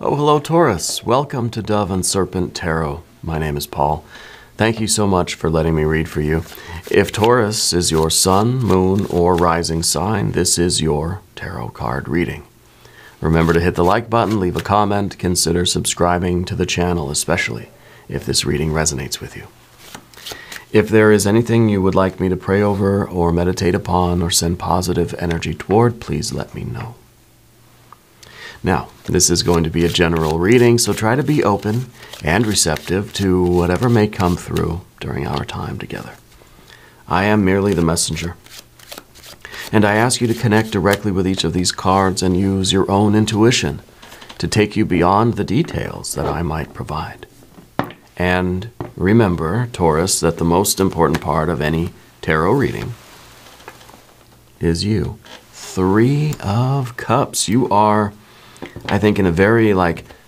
Oh, hello, Taurus. Welcome to Dove and Serpent Tarot. My name is Paul. Thank you so much for letting me read for you. If Taurus is your sun, moon, or rising sign, this is your tarot card reading. Remember to hit the like button, leave a comment, consider subscribing to the channel, especially if this reading resonates with you. If there is anything you would like me to pray over or meditate upon or send positive energy toward, please let me know. Now, this is going to be a general reading, so try to be open and receptive to whatever may come through during our time together. I am merely the messenger, and I ask you to connect directly with each of these cards and use your own intuition to take you beyond the details that I might provide. And remember, Taurus, that the most important part of any tarot reading is you. 3 of Cups. You are, I think, in a very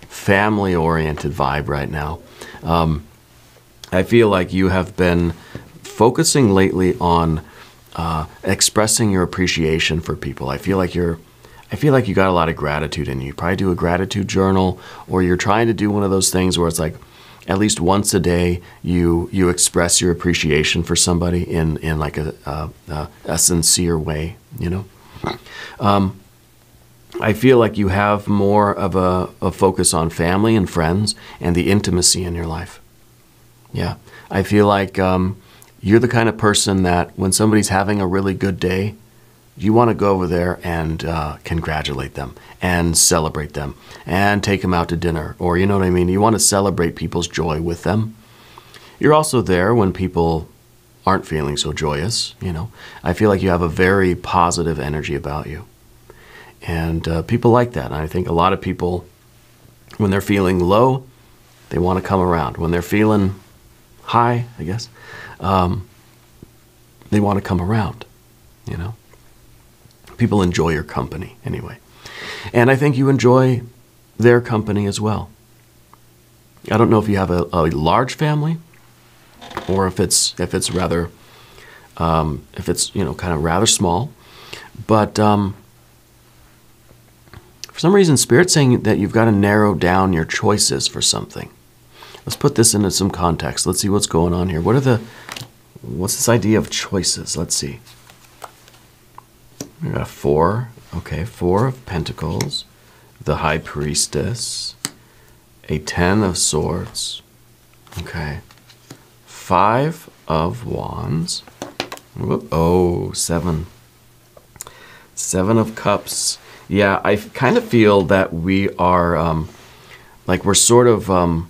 family-oriented vibe right now. I feel like you have been focusing lately on expressing your appreciation for people. I feel like you got a lot of gratitude in you. You probably do a gratitude journal, or you're trying to do one of those things where it's like at least once a day you express your appreciation for somebody in like a sincere way, you know. I feel like you have more of a focus on family and friends and the intimacy in your life. Yeah, I feel like you're the kind of person that when somebody's having a really good day, you want to go over there and congratulate them and celebrate them and take them out to dinner, or you know what I mean? You want to celebrate people's joy with them. You're also there when people aren't feeling so joyous, you know. I feel like you have a very positive energy about you. And people like that. And I think a lot of people, when they're feeling low, they want to come around. When they're feeling high, I guess, they want to come around, you know. People enjoy your company anyway. And I think you enjoy their company as well. I don't know if you have a large family or if it's rather, if it's, you know, kind of rather small. But for some reason, Spirit's saying that you've got to narrow down your choices for something. Let's put this into some context. Let's see what's going on here. What's this idea of choices? Let's see. We got 4. Okay, 4 of Pentacles, the High Priestess, a 10 of Swords. Okay, 5 of Wands. Whoop, oh, 7. 7 of Cups. Yeah, I kind of feel that we are, we're sort of,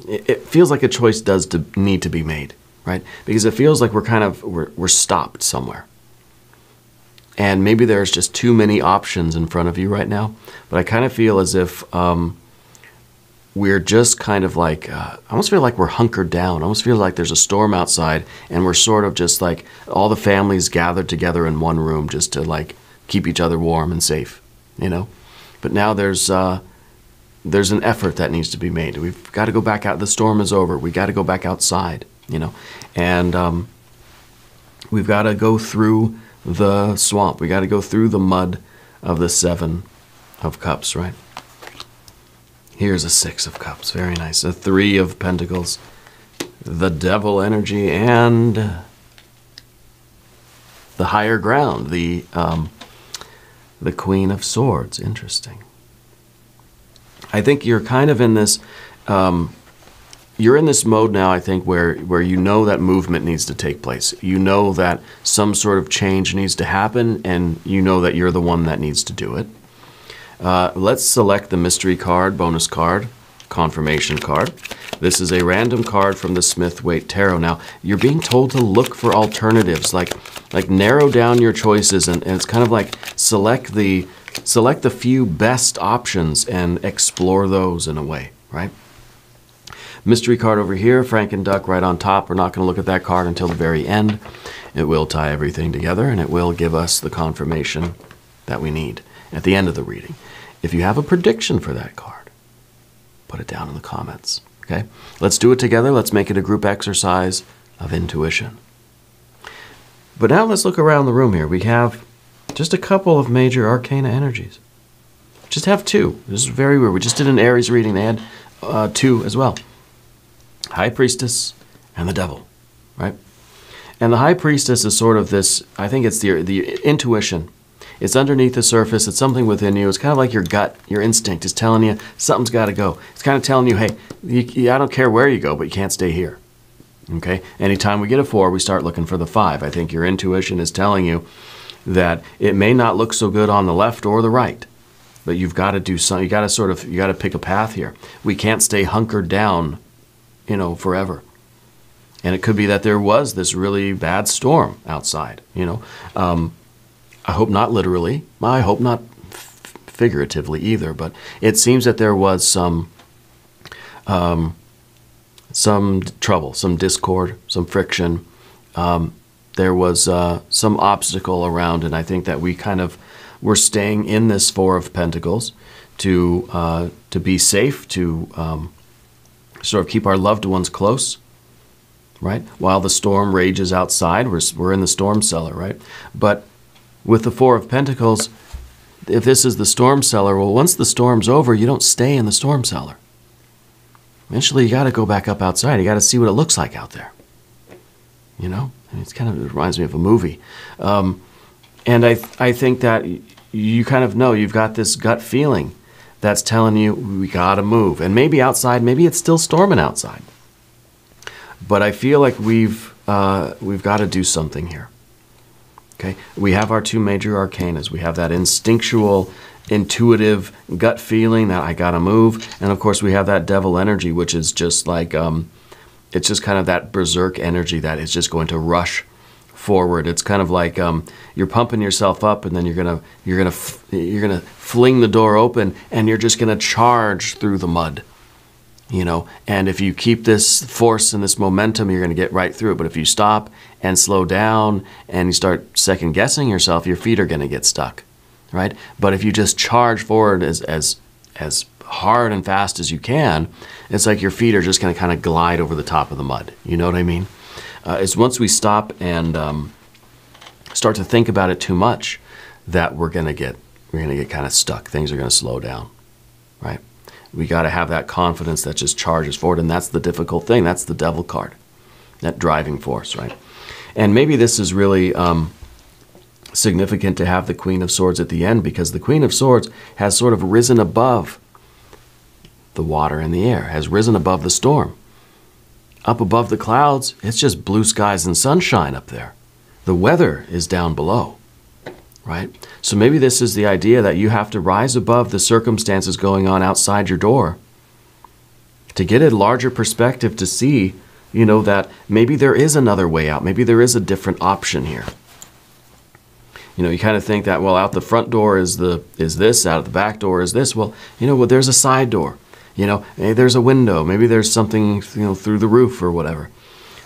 it feels like a choice does need to be made, right? Because it feels like we're stopped somewhere. And maybe there's just too many options in front of you right now. But I kind of feel as if we're just kind of like, I almost feel like we're hunkered down. I almost feel like there's a storm outside and we're sort of just like all the families gathered together in one room just to like keep each other warm and safe, you know? But now there's an effort that needs to be made. We've got to go back out. The storm is over. We got to go back outside, you know? And we've got to go through the swamp. We got to go through the mud of the 7 of Cups, right? Here's a 6 of Cups. Very nice. A 3 of Pentacles. The Devil energy and the Higher Ground. The Queen of Swords. Interesting. I think you're kind of in this, you're in this mode now, I think, where you know that movement needs to take place. You know that some sort of change needs to happen, and you know that you're the one that needs to do it. Let's select the mystery card, bonus card, confirmation card. This is a random card from the Smith-Waite Tarot. Now, you're being told to look for alternatives, like narrow down your choices, and it's kind of like select the few best options and explore those in a way, right? Mystery card over here, Franken Duck right on top. We're not going to look at that card until the very end. It will tie everything together, and it will give us the confirmation that we need at the end of the reading. If you have a prediction for that card, put it down in the comments, okay? Let's do it together. Let's make it a group exercise of intuition. But now let's look around the room here. We have just a couple of major arcana energies. Just have two. This is very weird. We just did an Aries reading. They had two as well. High Priestess and the Devil, right? And the High Priestess is sort of this, I think it's the intuition. It's underneath the surface. It's something within you. It's kind of like your gut, your instinct is telling you something's got to go. It's kind of telling you, hey, I don't care where you go, but you can't stay here. Okay? Anytime we get a 4, we start looking for the 5. I think your intuition is telling you that it may not look so good on the left or the right, but you've got to do something. You got to pick a path here. We can't stay hunkered down, forever. And it could be that there was this really bad storm outside, I hope not literally. I hope not figuratively either, but it seems that there was some trouble, some discord, some friction. There was some obstacle around, and I think that we kind of were staying in this 4 of Pentacles to be safe, to sort of keep our loved ones close, right? While the storm rages outside, we're in the storm cellar, right? But with the 4 of Pentacles, if this is the storm cellar, well, once the storm's over, you don't stay in the storm cellar. Eventually, you got to go back up outside. You got to see what it looks like out there. It reminds me of a movie. And I think that you kind of know, you've got this gut feeling that's telling you we got to move. And maybe outside, maybe it's still storming outside. But I feel like we've got to do something here. Okay, we have our 2 major arcanas. We have that instinctual, intuitive gut feeling that I gotta move, and of course we have that devil energy, which is just like it's just kind of that berserk energy that is just going to rush forward. It's kind of like you're pumping yourself up, and then you're gonna fling the door open, and you're just gonna charge through the mud. And if you keep this force and this momentum, you're going to get right through it. But if you stop and slow down and you start second guessing yourself, your feet are going to get stuck, right? But if you just charge forward as hard and fast as you can, it's like your feet are just going to kind of glide over the top of the mud. You know what I mean? It's once we stop and start to think about it too much that we're going to get kind of stuck. Things are going to slow down, right? We got to have that confidence that just charges forward, and that's the difficult thing. That's the devil card, that driving force, right? And maybe this is really significant to have the Queen of Swords at the end, because the Queen of Swords has sort of risen above the water and the air, has risen above the storm. Up above the clouds, it's just blue skies and sunshine up there. The weather is down below, right? So maybe this is the idea that you have to rise above the circumstances going on outside your door to get a larger perspective, to see, that maybe there is another way out. Maybe there is a different option here. You kind of think that, well, out the front door is this, out the back door is this. Well, there's a side door. Maybe there's a window. Maybe there's something, through the roof or whatever.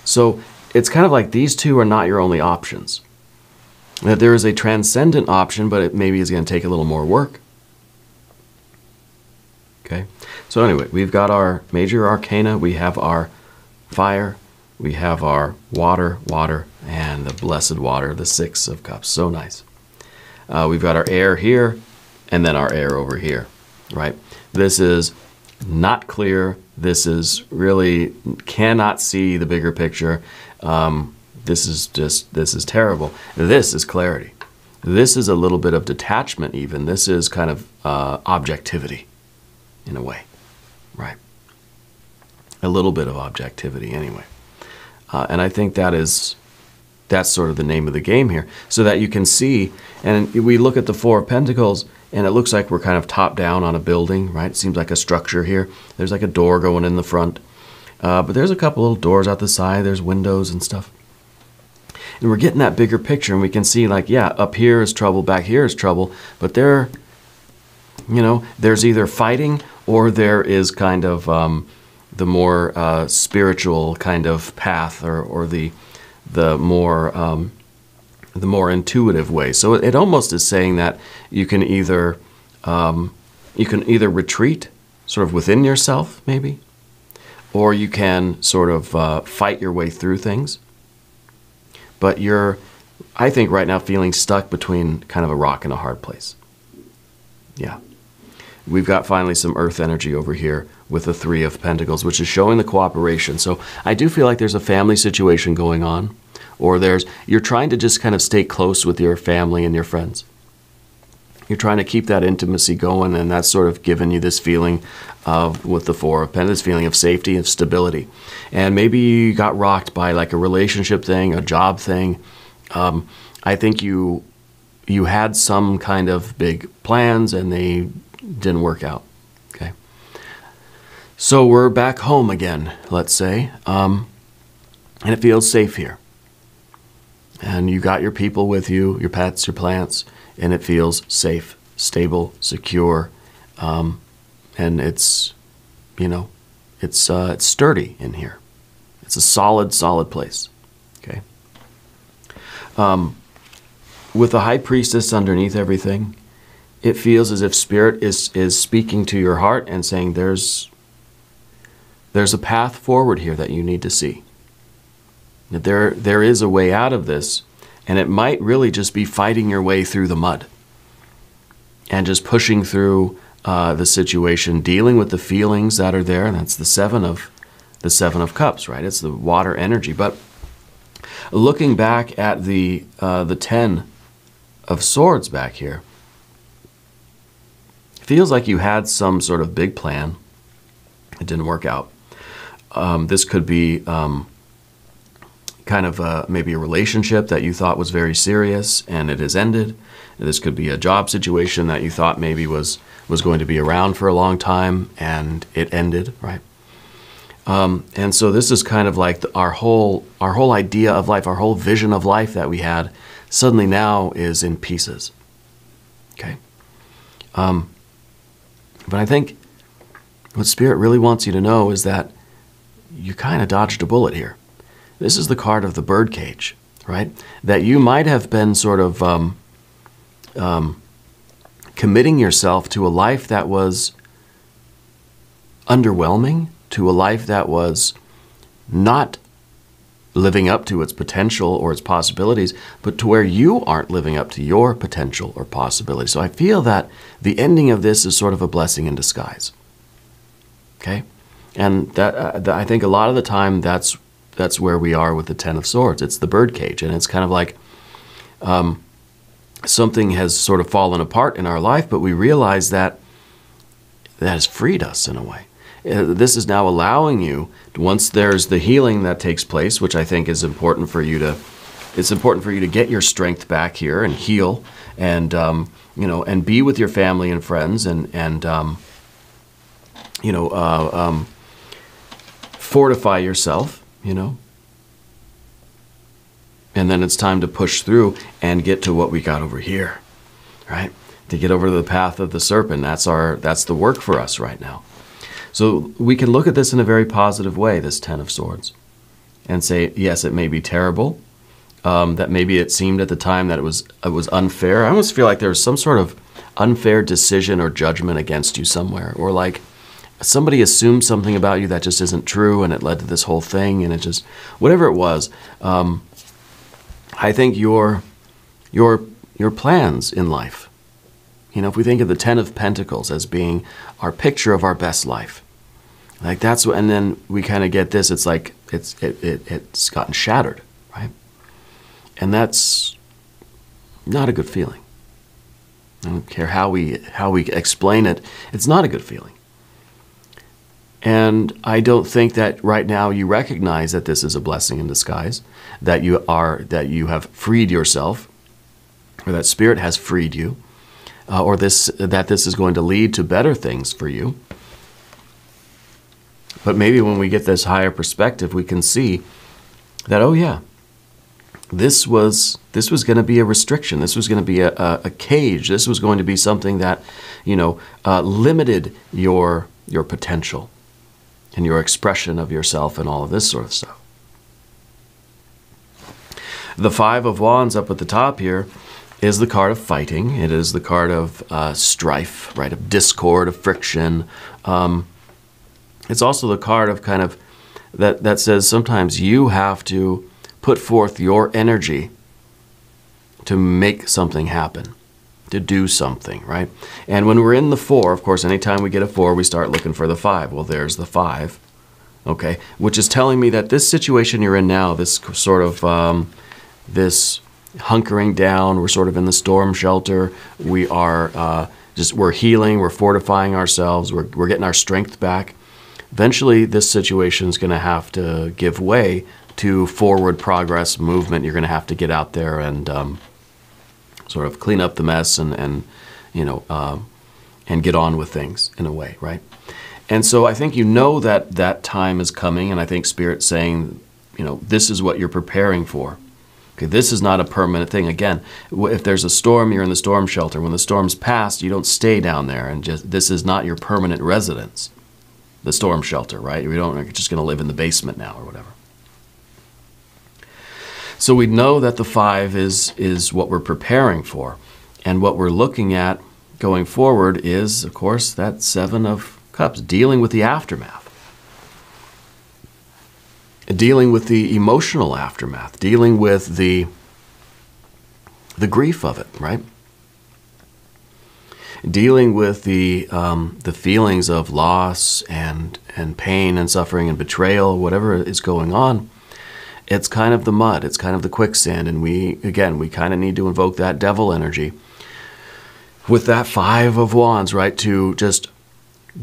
So it's kind of like these 2 are not your only options. That there is a transcendent option, but it maybe is going to take a little more work. Okay? So anyway, we've got our major arcana. We have our fire. We have our water, and the blessed water, the 6 of Cups. So nice. We've got our air here, and then our air over here, right? This is not clear. This is really cannot see the bigger picture. This is terrible. This is clarity. This is a little bit of detachment even. This is kind of objectivity in a way, right? A little bit of objectivity anyway. And I think that's sort of the name of the game here, so that you can see, and we look at the 4 of Pentacles, and it looks like we're kind of top down on a building, right? It seems like a structure here. There's like a door going in the front, but there's a couple little doors out the side. There's windows and stuff. And we're getting that bigger picture, and we can see, like, yeah, up here is trouble, back here is trouble, but there's either fighting, or there is kind of the more spiritual kind of path, or the more intuitive way. So it almost is saying that you can either retreat sort of within yourself, maybe, or you can sort of fight your way through things. But you're, I think right now, feeling stuck between kind of a rock and a hard place. Yeah. we've got finally some earth energy over here with the Three of Pentacles, which is showing the cooperation. So I do feel like there's a family situation going on, or you're trying to just kind of stay close with your family and your friends. You're trying to keep that intimacy going, and that's sort of given you this feeling of, with the Four of Pentacles, feeling of safety and stability. And maybe you got rocked by like a relationship thing, a job thing. I think you had some kind of big plans and they didn't work out. Okay. So we're back home again, let's say, and it feels safe here. And you got your people with you, your pets, your plants, and it feels safe, stable, secure, and it's, it's sturdy in here. It's a solid place. Okay. With the High Priestess underneath everything, it feels as if Spirit is speaking to your heart and saying there's a path forward here that you need to see. That there is a way out of this, and it might really just be fighting your way through the mud and just pushing through the situation, dealing with the feelings that are there. And that's the Seven of Cups, right? It's the water energy. But looking back at the Ten of Swords back here, it feels like you had some sort of big plan. It didn't work out. This could be kind of maybe a relationship that you thought was very serious and it has ended. This could be a job situation that you thought maybe was going to be around for a long time and it ended, right? And so this is kind of like our whole idea of life, our whole vision of life that we had suddenly now is in pieces. Okay? But I think what Spirit really wants you to know is that you kind of dodged a bullet here. This is the card of the birdcage, right? That you might have been sort of committing yourself to a life that was underwhelming, to a life that was not living up to its potential or its possibilities, but to where you aren't living up to your potential or possibilities. So I feel that the ending of this is sort of a blessing in disguise. Okay? And that I think a lot of the time that's where we are with the Ten of Swords. It's the birdcage, and it's kind of like something has sort of fallen apart in our life, but we realize that has freed us in a way. This is now allowing you, once there's the healing that takes place, which I think is important for you to get your strength back here and heal, and and be with your family and friends, and fortify yourself. And then it's time to push through and get to what we got over here, right? To get over to the path of the serpent. That's the work for us right now. So we can look at this in a very positive way, this Ten of Swords, and say, yes, it may be terrible, that maybe it seemed at the time that it was unfair. I almost feel like there was some sort of unfair decision or judgment against you somewhere, or like somebody assumed something about you that just isn't true, and it led to this whole thing, and it just, whatever it was, I think your plans in life, if we think of the Ten of Pentacles as being our picture of our best life, like that's what, and then we kind of get this, it's like it's gotten shattered, right? And that's not a good feeling. I don't care how we explain it, it's not a good feeling. And I don't think that right now you recognize that this is a blessing in disguise, that you have freed yourself, or that Spirit has freed you, or that this is going to lead to better things for you. But maybe when we get this higher perspective, we can see that, oh yeah, this was going to be a restriction. This was going to be a cage. This was going to be something that, limited your potential and your expression of yourself and all of this sort of stuff. The Five of Wands up at the top here is the card of fighting. It is the card of strife, right? Of discord, of friction. It's also the card of kind of that says sometimes you have to put forth your energy to make something happen, to do something, right? And when we're in the 4, of course, anytime we get a 4, we start looking for the 5. Well, there's the 5, okay? Which is telling me that this situation you're in now, this sort of, this hunkering down, we're sort of in the storm shelter, we are we're healing, we're fortifying ourselves, we're getting our strength back. Eventually, this situation is going to have to give way to forward progress, movement. You're going to have to get out there and sort of clean up the mess and get on with things in a way, right? And so I think you know that that time is coming, and I think Spirit's saying, this is what you're preparing for. Okay, this is not a permanent thing. Again, if there's a storm, you're in the storm shelter. When the storm's passed, you don't stay down there, and this is not your permanent residence, the storm shelter, right? You're just going to live in the basement now or whatever. So we know that the 5 is what we're preparing for. And what we're looking at going forward is, of course, that 7 of Cups, dealing with the aftermath. Dealing with the emotional aftermath. Dealing with the grief of it, right? Dealing with the feelings of loss and pain and suffering and betrayal, whatever is going on. It's kind of the mud, it's kind of the quicksand, and we kind of need to invoke that devil energy with that 5 of Wands, right, to just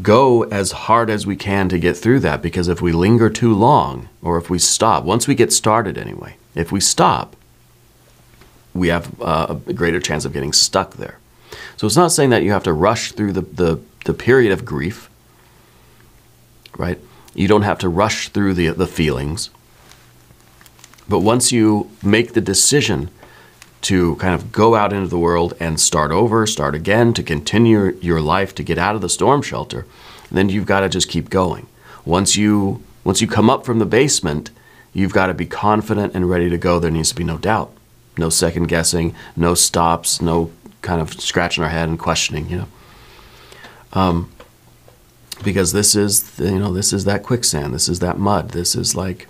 go as hard as we can to get through that, because if we linger too long, or if we stop, once we get started anyway, if we stop, we have a greater chance of getting stuck there. So it's not saying that you have to rush through the period of grief, right? You don't have to rush through the feelings. But once you make the decision to kind of go out into the world and start over, start again, to continue your life, to get out of the storm shelter, then you've got to just keep going. Once you come up from the basement, you've got to be confident and ready to go. There needs to be no doubt, no second guessing, no stops, no kind of scratching our head and questioning, because this is that quicksand, this is that mud, this is like,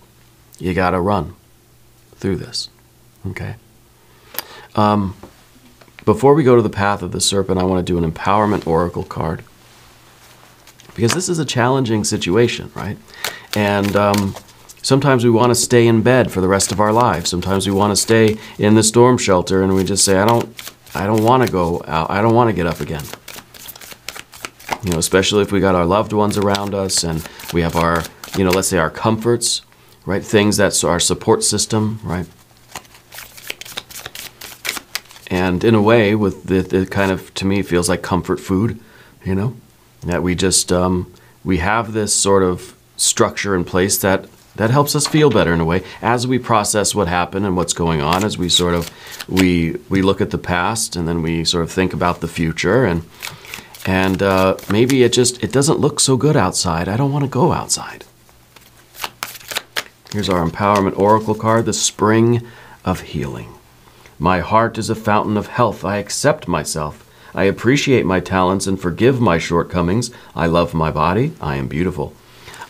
you got to run through this, okay? Before we go to the path of the serpent, I want to do an empowerment oracle card, because this is a challenging situation, right? And sometimes we want to stay in bed for the rest of our lives. Sometimes we want to stay in the storm shelter, and we just say, I don't want to go out. I don't want to get up again. Especially if we got our loved ones around us, and we have our, let's say our comforts, right? Things that's our support system, right? And in a way, with it kind of, to me, feels like comfort food, that we just, we have this sort of structure in place that helps us feel better in a way as we process what happened and what's going on, as we sort of, we look at the past, and then we sort of think about the future, and maybe it doesn't look so good outside. I don't want to go outside. Here's our empowerment oracle card, the Spring of Healing. My heart is a fountain of health. I accept myself. I appreciate my talents and forgive my shortcomings. I love my body. I am beautiful.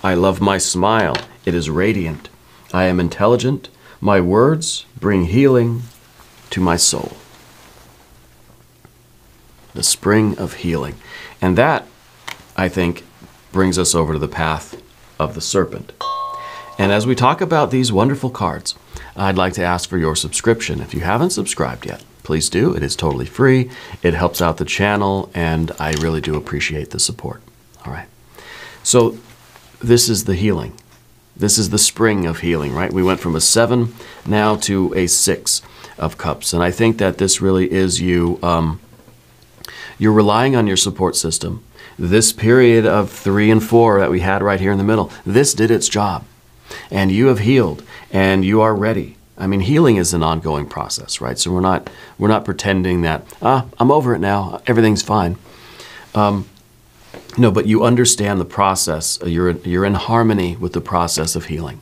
I love my smile. It is radiant. I am intelligent. My words bring healing to my soul. The Spring of Healing. And that, I think, brings us over to the path of the serpent. And as we talk about these wonderful cards, I'd like to ask for your subscription. If you haven't subscribed yet, please do. It is totally free. It helps out the channel, and I really do appreciate the support. All right. So this is the healing. This is the Spring of Healing, right? We went from a 7 now to a 6 of Cups. And I think that this really is you, you're relying on your support system. This period of 3 and 4 that we had right here in the middle, this did its job. And you have healed, and you are ready. I mean, healing is an ongoing process, right? So we're not pretending that, I'm over it now, everything's fine. No, but you understand the process. You're in harmony with the process of healing.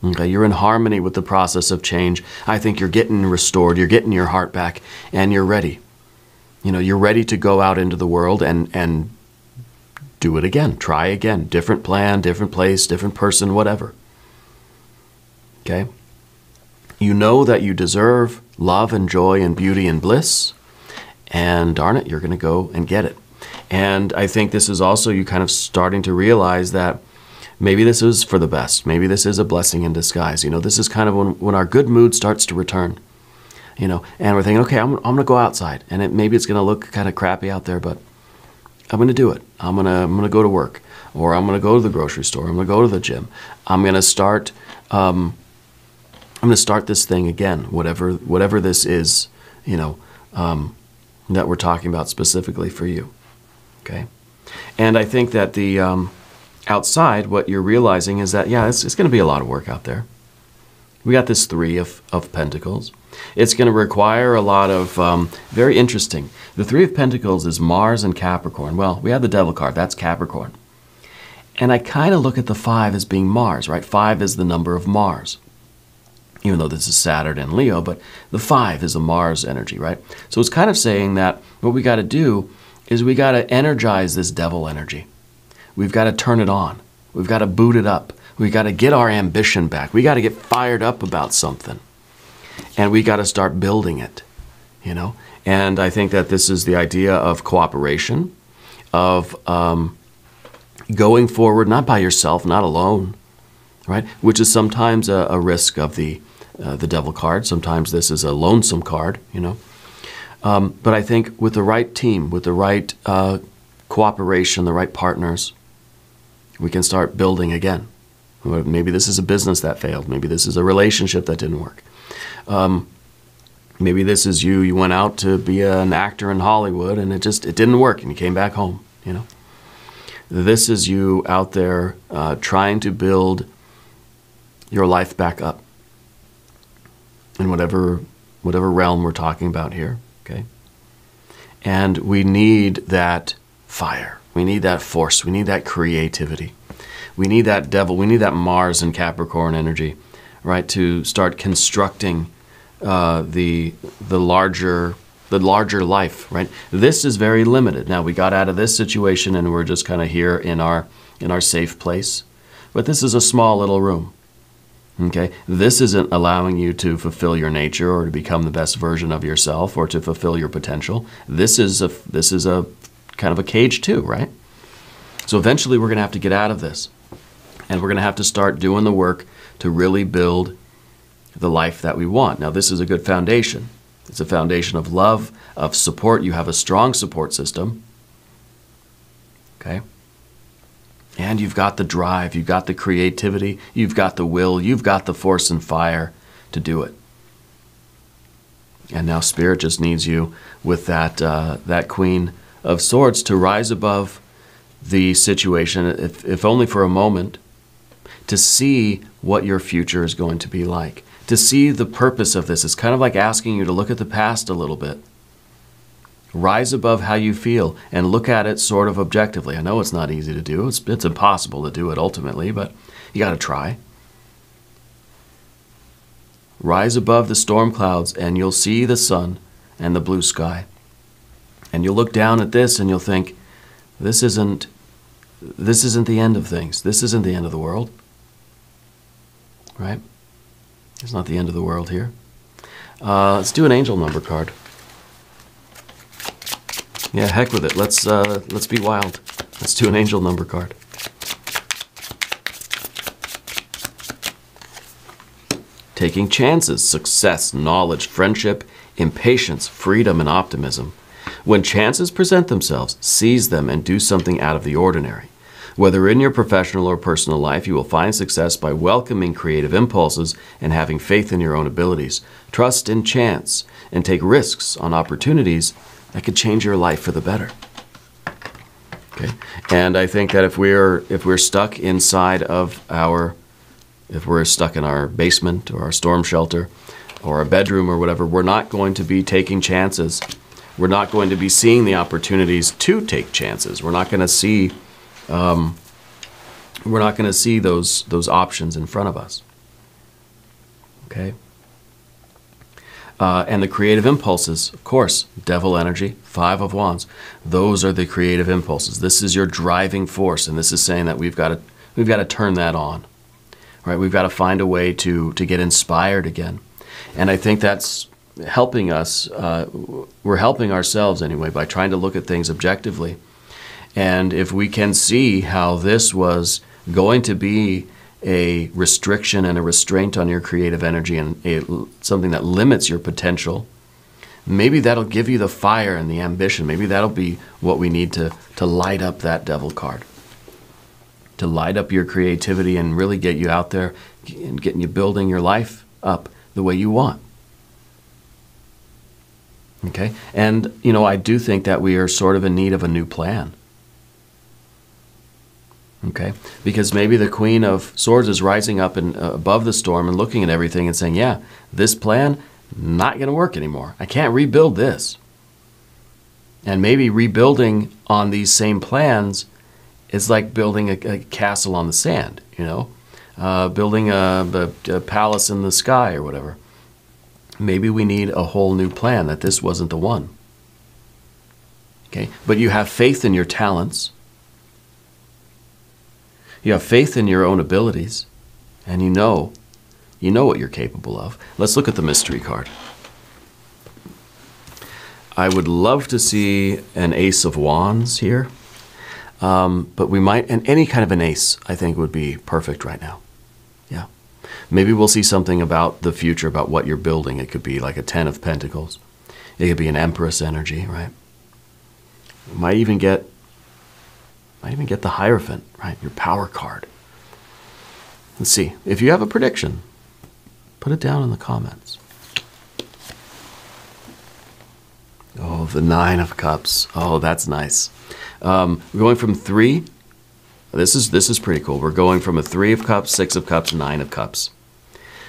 Okay, you're in harmony with the process of change. I think you're getting restored, you're getting your heart back, and you're ready. You're ready to go out into the world and do it again, try again, different plan, different place, different person, whatever. Okay? You know that you deserve love and joy and beauty and bliss, and darn it, you're going to go and get it. And I think this is also you kind of starting to realize that maybe this is for the best. Maybe this is a blessing in disguise. This is kind of when our good mood starts to return. And we're thinking, okay, I'm going to go outside, and maybe it's going to look kind of crappy out there, but I'm going to do it. I'm going to go to work, or I'm going to go to the grocery store. I'm going to go to the gym. I'm going to start. I'm going to start this thing again. Whatever this is, that we're talking about specifically for you. Okay, and I think that the outside, what you're realizing is that it's going to be a lot of work out there. We got this 3 of Pentacles. It's going to require a lot of, very interesting. The 3 of Pentacles is Mars and Capricorn. Well, we have the Devil card. That's Capricorn. And I kind of look at the 5 as being Mars, right? 5 is the number of Mars. Even though this is Saturn and Leo, but the 5 is a Mars energy, right? So it's kind of saying that what we got to do is we got to energize this devil energy. We've got to turn it on. We've got to boot it up. We've got to get our ambition back. We got to get fired up about something. And we got to start building it, And I think that this is the idea of cooperation, of going forward, not by yourself, not alone, right? Which is sometimes a risk of the Devil card. Sometimes this is a lonesome card, But I think with the right team, with the right cooperation, the right partners, we can start building again. Maybe this is a business that failed. Maybe this is a relationship that didn't work. Maybe this is you went out to be an actor in Hollywood and it didn't work and you came back home, This is you out there trying to build your life back up in whatever realm we're talking about here, okay? And we need that fire. We need that force. We need that creativity. We need that devil. We need that Mars and Capricorn energy, right, to start constructing the larger life, right? This is very limited. Now we got out of this situation and we're just kind of here in our safe place, but this is a small little room. Okay, this isn't allowing you to fulfill your nature or to become the best version of yourself or to fulfill your potential. This is a kind of a cage too, right? So eventually we're going to have to get out of this, and we're going to have to start doing the work to really build the life that we want. Now this is a good foundation. It's a foundation of love, of support. You have a strong support system. Okay. And you've got the drive, you've got the creativity, you've got the will, you've got the force and fire to do it. And now Spirit just needs you with that Queen of Swords to rise above the situation, if only for a moment, to see what your future is going to be like, to see the purpose of this. It's kind of like asking you to look at the past a little bit. Rise above how you feel and look at it sort of objectively. I know it's not easy to do. It's impossible to do it ultimately, but you got to try. Rise above the storm clouds and you'll see the sun and the blue sky. And you'll look down at this and you'll think, this isn't the end of things. This isn't the end of the world. Right? It's not the end of the world here. Let's do an angel number card. Yeah, heck with it. Let's be wild. Let's do an angel number card. Taking chances, success, knowledge, friendship, impatience, freedom, and optimism. When chances present themselves, seize them and do something out of the ordinary. Whether in your professional or personal life, you will find success by welcoming creative impulses and having faith in your own abilities. Trust in chance and take risks on opportunities that could change your life for the better. Okay, and I think that if we're stuck inside of if we're stuck in our basement or our storm shelter or our bedroom or whatever, we're not going to be taking chances. We're not going to be seeing the opportunities to take chances. We're not going to see those options in front of us. Okay. And the creative impulses, of course, devil energy, 5 of Wands. Those are the creative impulses. This is your driving force, and this is saying that we've got to turn that on, right? We've got to find a way to get inspired again. And I think that's helping us, we're helping ourselves anyway by trying to look at things objectively. And if we can see how this was going to be a restriction and a restraint on your creative energy and something that limits your potential, maybe that'll give you the fire and the ambition. Maybe that'll be what we need to light up that devil card, to light up your creativity and really get you out there and getting you building your life up the way you want. Okay? And, I do think that we are sort of in need of a new plan. Okay? Because maybe the Queen of Swords is rising up and above the storm and looking at everything and saying, yeah, this plan, not going to work anymore. I can't rebuild this. And maybe rebuilding on these same plans is like building a castle on the sand, building a palace in the sky or whatever. Maybe we need a whole new plan, that this wasn't the one. Okay? But you have faith in your talents. You have faith in your own abilities, and you know what you're capable of. Let's look at the mystery card. I would love to see an Ace of Wands here, but we might, and any kind of an ace, I think, would be perfect right now. Yeah. Maybe we'll see something about the future, about what you're building. It could be like a 10 of Pentacles. It could be an Empress energy, right? Might even get the Hierophant, right? Your power card. Let's see. If you have a prediction, put it down in the comments. Oh, the 9 of Cups. Oh, that's nice. We're going from 3. This is pretty cool. We're going from a 3 of Cups, 6 of Cups, 9 of Cups.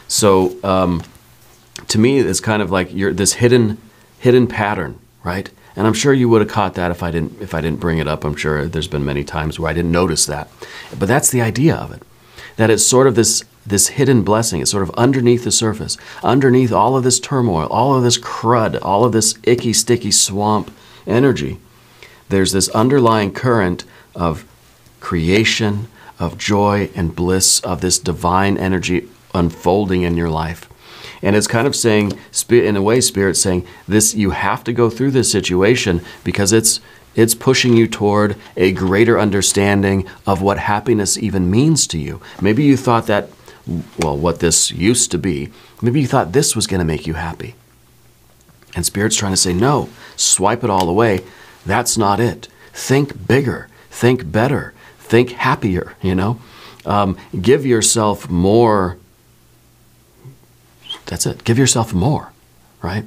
So to me, it's kind of like this hidden pattern, right? And I'm sure you would have caught that if I didn't bring it up. I'm sure there's been many times where I didn't notice that. But that's the idea of it. That it's sort of this hidden blessing. It's sort of underneath the surface, underneath all of this turmoil, all of this crud, all of this icky, sticky swamp energy. There's this underlying current of creation, of joy and bliss, of this divine energy unfolding in your life. And it's kind of saying, in a way, Spirit's saying, this, you have to go through this situation because it's pushing you toward a greater understanding of what happiness even means to you. Maybe you thought that, well, what this used to be, maybe you thought this was going to make you happy. And Spirit's trying to say, no, swipe it all away. That's not it. Think bigger, think better, think happier, give yourself more. That's it. Give yourself more, right?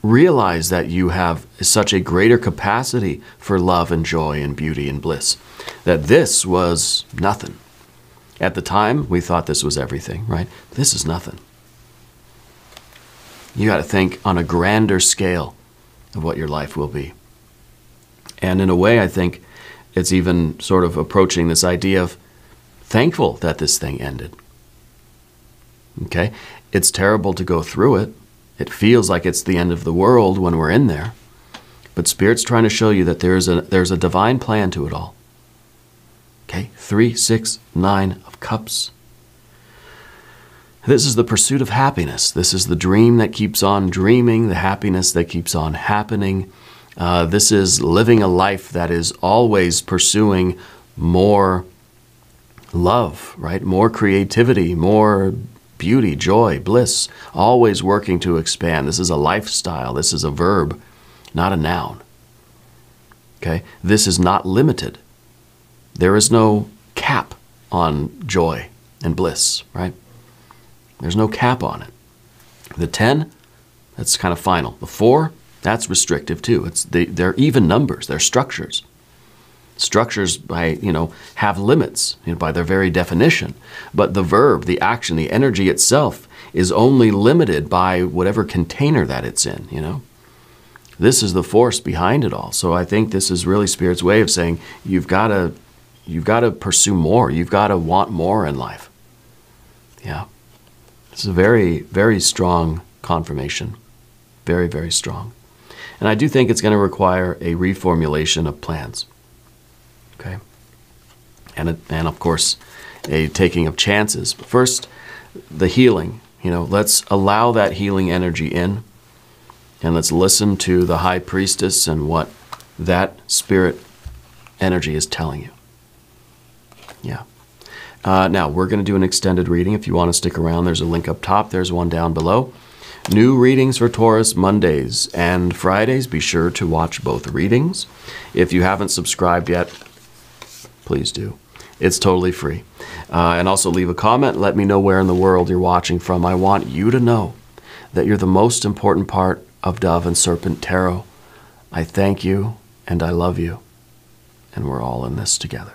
Realize that you have such a greater capacity for love and joy and beauty and bliss, that this was nothing. At the time, we thought this was everything, right? This is nothing. You got to think on a grander scale of what your life will be. And in a way, I think it's even sort of approaching this idea of thankful that this thing ended. Okay? It's terrible to go through it. It feels like it's the end of the world when we're in there. But Spirit's trying to show you that there's a divine plan to it all. Okay? 3, 6, 9 of Cups. This is the pursuit of happiness. This is the dream that keeps on dreaming, the happiness that keeps on happening. This is living a life that is always pursuing more love, right? More creativity, more beauty, joy, bliss, always working to expand. This is a lifestyle. This is a verb, not a noun. Okay? This is not limited. There is no cap on joy and bliss, right? There's no cap on it. The 10, that's kind of final. The 4, that's restrictive too. They're even numbers. They're structures. Structures have limits by their very definition. But the verb, the action, the energy itself is only limited by whatever container that it's in, This is the force behind it all. So I think this is really Spirit's way of saying you've got to pursue more. You've got to want more in life. Yeah. It's a very, very strong confirmation. Very, very strong. And I do think it's going to require a reformulation of plans. Okay? And of course, a taking of chances. But first, the healing. let's allow that healing energy in, and let's listen to the high priestess and what that spirit energy is telling you. Yeah. Now, we're going to do an extended reading. If you want to stick around, there's a link up top. There's one down below. New readings for Taurus Mondays and Fridays. Be sure to watch both readings. If you haven't subscribed yet, please do. It's totally free. And also leave a comment. Let me know where in the world you're watching from. I want you to know that you're the most important part of Dove and Serpent Tarot. I thank you and I love you. And we're all in this together.